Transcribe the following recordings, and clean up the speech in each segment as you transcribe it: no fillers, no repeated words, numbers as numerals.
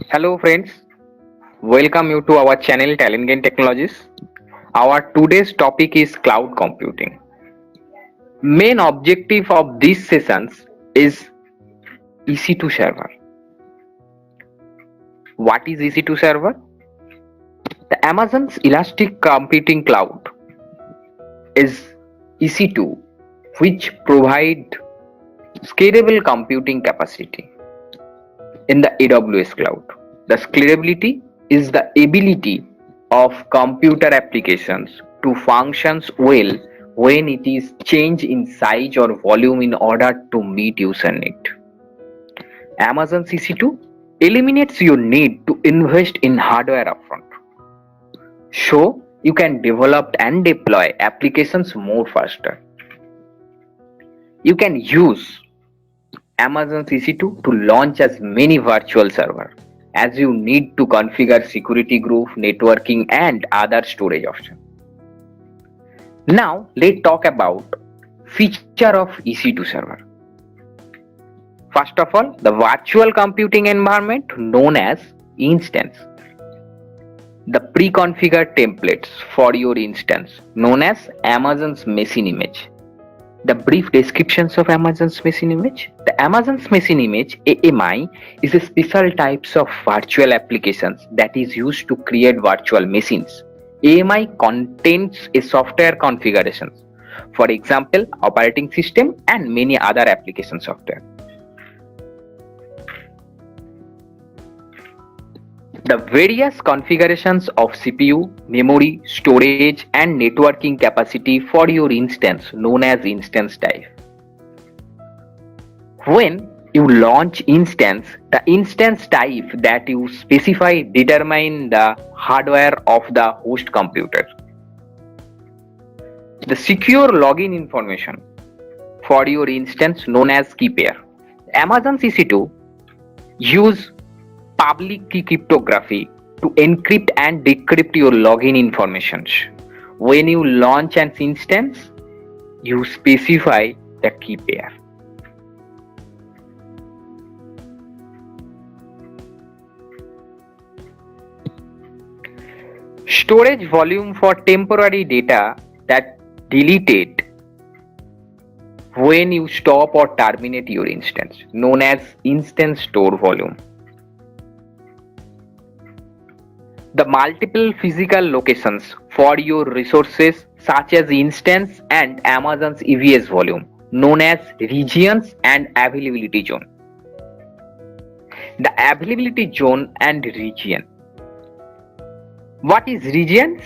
Hello friends, welcome you to our channel Talent Gain Technologies. Our today's topic is cloud computing. Main objective of these sessions is EC2 server. What is EC2 server? The Amazon's Elastic Computing Cloud is EC2, which provide scalable computing capacity in the AWS cloud. The scalability is the ability of computer applications to function well when it is changed in size or volume in order to meet user need. Amazon EC2 eliminates your need to invest in hardware upfront, so you can develop and deploy applications more faster. You can use Amazon EC2 to launch as many virtual servers as you need to configure security group, networking and other storage options. Now let's talk about feature of EC2 server. First of all, the virtual computing environment known as instance. The pre-configured templates for your instance known as Amazon's machine image. The brief descriptions of Amazon's machine image. The Amazon's machine image AMI is a special types of virtual applications that is used to create virtual machines. AMI contains a software configurations, for example, operating system and many other application software. The various configurations of CPU, memory, storage and networking capacity for your instance known as instance type. When you launch instance, the instance type that you specify determine the hardware of the host computer. The secure login information for your instance known as key pair. Amazon EC2 use public key cryptography to encrypt and decrypt your login information. When you launch an instance, you specify the key pair. Storage volume for temporary data that deleted when you stop or terminate your instance, known as instance store volume. The multiple physical locations for your resources such as instance and Amazon's EVS volume known as regions and availability zone. The availability zone and region. What is regions?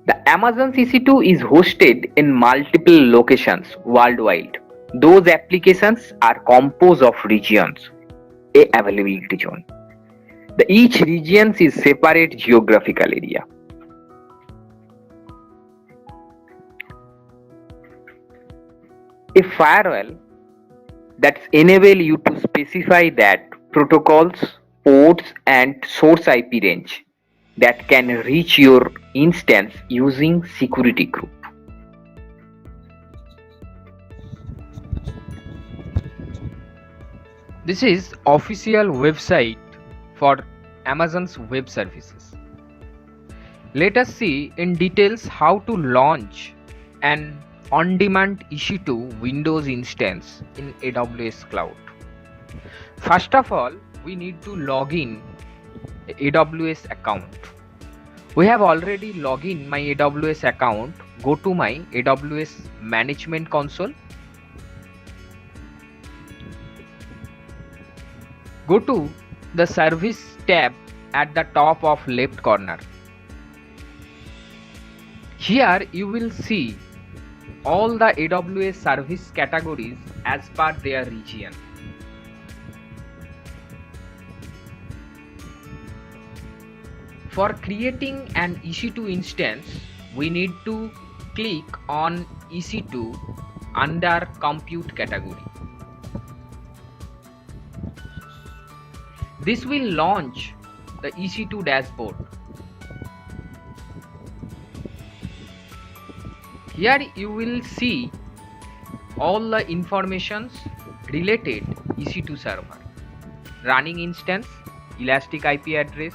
The Amazon EC2 is hosted in multiple locations worldwide. Those applications are composed of regions, a availability zone. Each region is separate geographical area. A firewall that enable you to specify that protocols, ports and source IP range that can reach your instance using security group. This is official website for Amazon's web services. Let us see in details how to launch an on-demand EC2 Windows instance in AWS Cloud. First of all, we need to log in AWS account. We have already logged in my AWS account. Go to my AWS Management Console. Go to the Service tab at the top of left corner. Here you will see all the AWS service categories as per their region. For creating an EC2 instance, we need to click on EC2 under Compute category. This will launch the EC2 dashboard. Here you will see all the informations related EC2 server, running instance, elastic IP address,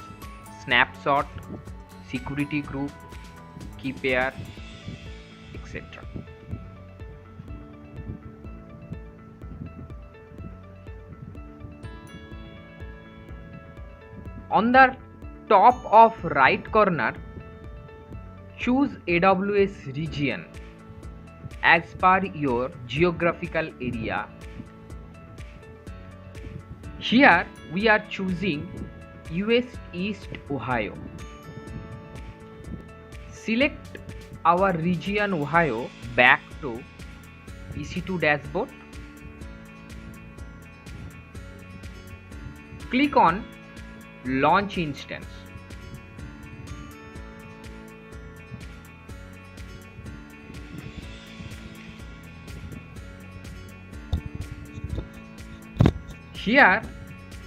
snapshot, security group, key pair, etc. On the top of right corner, choose AWS region as per your geographical area. Here we are choosing US East Ohio. Select our region Ohio, back to EC2 dashboard. Click on Launch Instance. Here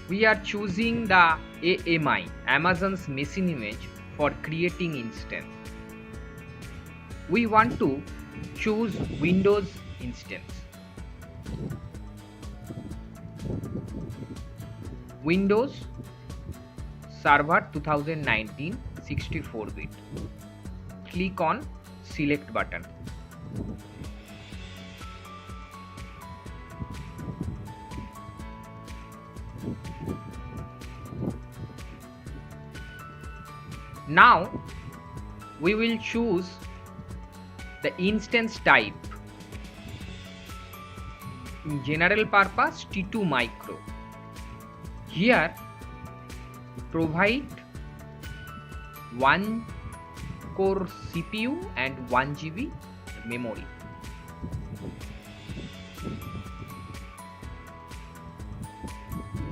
we are choosing the AMI, Amazon's machine image, for creating instance. We want to choose Windows instance. Windows Server 2019 64-bit. Click on Select button. Now we will choose the instance type. In general purpose T2 micro. Here provide 1 core CPU and 1 GB memory.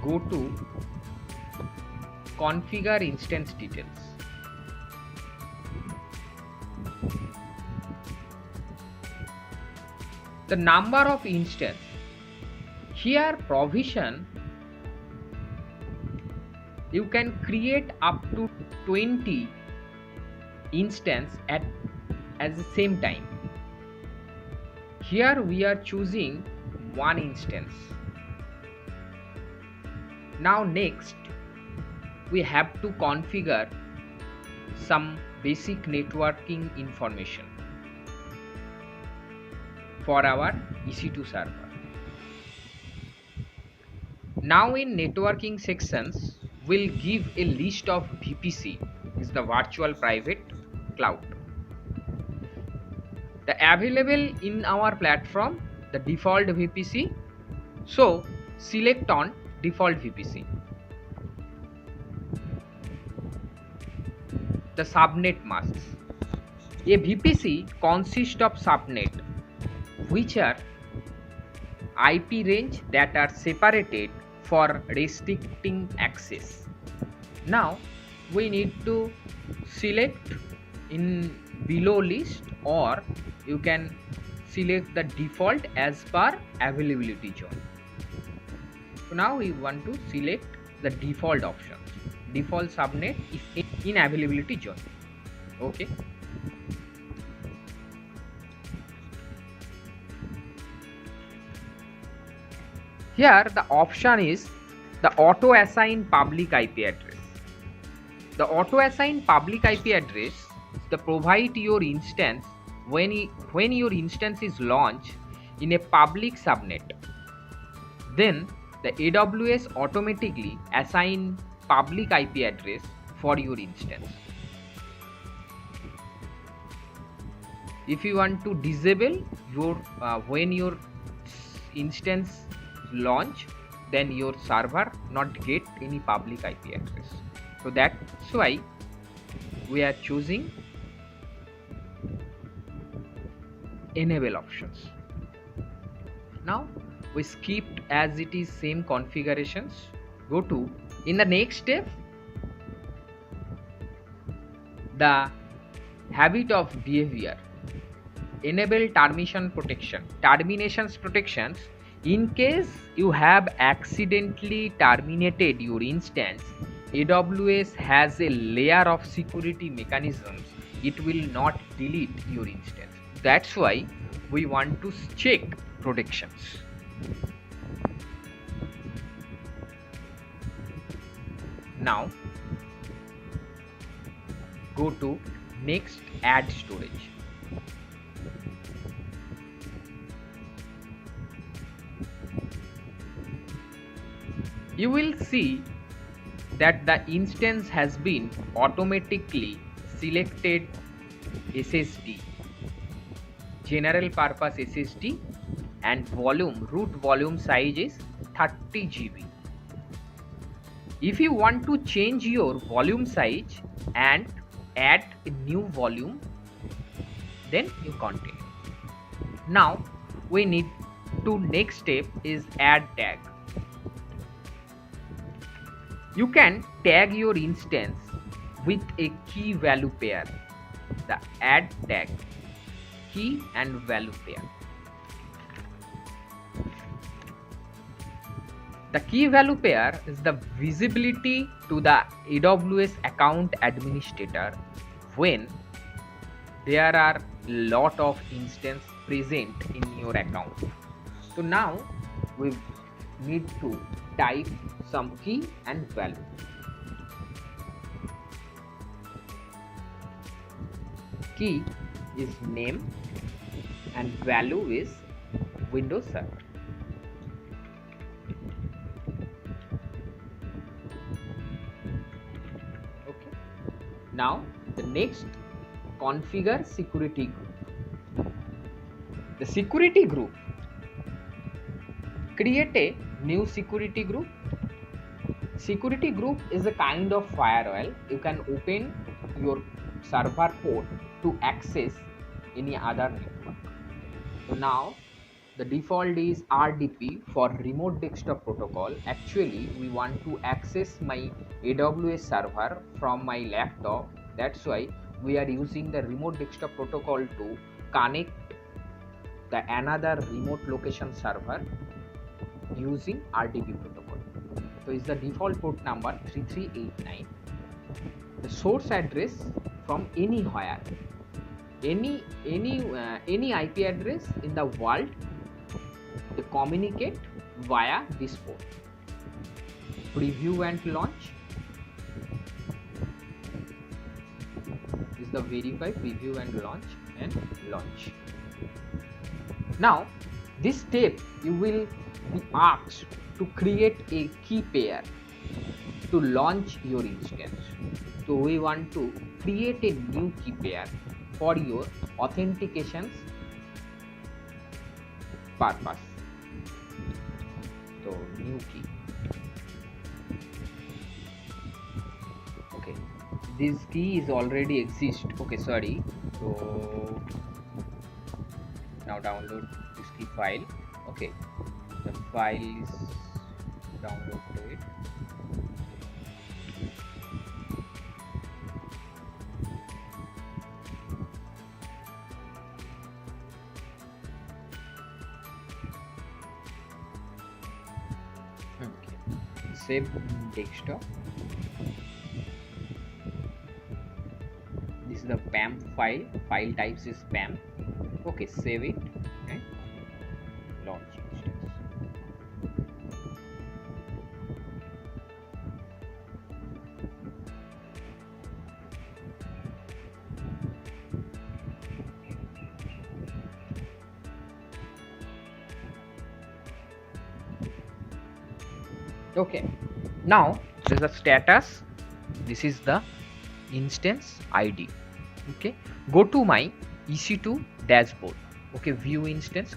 Go to configure instance details. The number of instance. Here provision, you can create up to 20 instance at the same time. Here we are choosing 1 instance. Now next we have to configure some basic networking information for our EC2 server. Now in networking sections, we'll give a list of VPC, is the virtual private cloud. The available in our platform, the default VPC. So select on default VPC. The subnet masks. A VPC consists of subnet, which are IP range that are separated for restricting access. Now we need to select in below list, or you can select the default as per availability zone. So now we want to select the default option. Default subnet is in availability zone. Okay. Here the option is the auto assign public IP address. The auto assign public IP address the provide your instance when your instance is launched in a public subnet. Then the AWS automatically assign public IP address for your instance. If you want to disable your when your instance launch, then your server not get any public IP address. So that's why we are choosing enable options. Now we skipped as it is same configurations. Go to in the next step the habit of behavior. Enable terminations protections. In case you have accidentally terminated your instance, AWS has a layer of security mechanisms. It will not delete your instance. That's why we want to check protections. Now go to next add storage. You will see that the instance has been automatically selected SSD, general purpose SSD, and root volume size is 30 GB. If you want to change your volume size and add a new volume, then you continue. Now we need to next step is add tag. You can tag your instance with a key value pair, the add tag, key and value pair. The key value pair is the visibility to the AWS account administrator when there are lot of instances present in your account. So now we need to type some key and value. Key is name and value is Windows Server. Okay. Now the next, configure security group. The security group, create a new security group. Security group is a kind of firewall. You can open your server port to access any other network. So now the default is RDP for remote desktop protocol. Actually we want to access my AWS server from my laptop. That's why we are using the remote desktop protocol to connect the another remote location server using RDP protocol. So is the default port number 3389. The source address from anywhere, any IP address in the world, to communicate via this port. Preview and launch is the verify, preview and launch. Now this step you will be asked to create a key pair to launch your instance. So we want to create a new key pair for your authentications purpose. So new key. Okay, this key is already exist. Okay, sorry. So now download this key file. Okay, the file is download to it. Okay, save desktop. This is the PAM file. File types is PAM. Okay, save it and launch instance. Okay, now this is the status. This is the instance ID. Okay, go to my EC2 dashboard. Okay, view instance,